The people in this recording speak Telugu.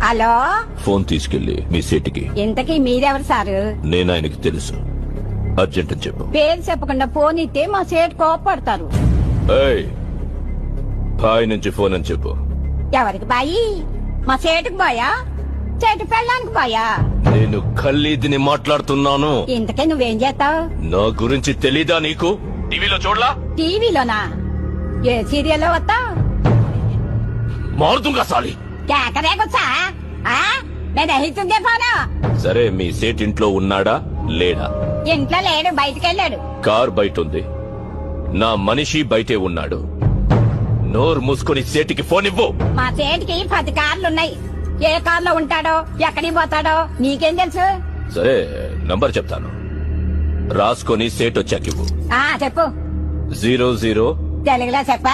హలో, ఫోన్ తీసుకెళ్లి మీ సీటుకి. ఇంతకీ మీరెవరు సారు? నేను ఆయనకి తెలుసు. అర్జెంట్ అని చెప్పు. పేరు చెప్పకుండా ఫోన్ ఇస్తే మా సేటు కోపడతారు. ఏయ్, బాయ్ నుంచి ఫోన్ అని చెప్పు. ఎవరికి బాయి? మా సేటుకు బాయా? సేటు పెళ్ళానికి బాయా? నేను ఖల్లీదిని మాట్లాడుతున్నాను. ఇంతకీ నువ్వేం చేస్తావు? నా గురించి తెలీదా నీకు? టీవీలో చూడలా? టీవీలోనా? ఏ సీరియల్ వస్తా? మారుతుంగా సాలి. కేకరేకొచ్చా? నేను అహితుందే ఫోను. సరే, మీ సేట్ ఇంట్లో ఉన్నాడా లేడా? ఇంట్లో లేడు, బయటకెళ్ళాడు. కార్ బయట ఉంది. నా మనిషి బయటే ఉన్నాడు. నోరు మూసుకొని సేటికి ఫోన్ ఇవ్వు. మా సేటికి 10 కార్లున్నాయి. ఏ కార్లో ఉంటాడో, ఎక్కడికి పోతాడో నీకేం తెలుసు? సరే, నంబర్ చెప్తాను, రాసుకొని సేట్ వచ్చాకివ్వు. చెప్పు. 00 తెలుగులో చెప్ప.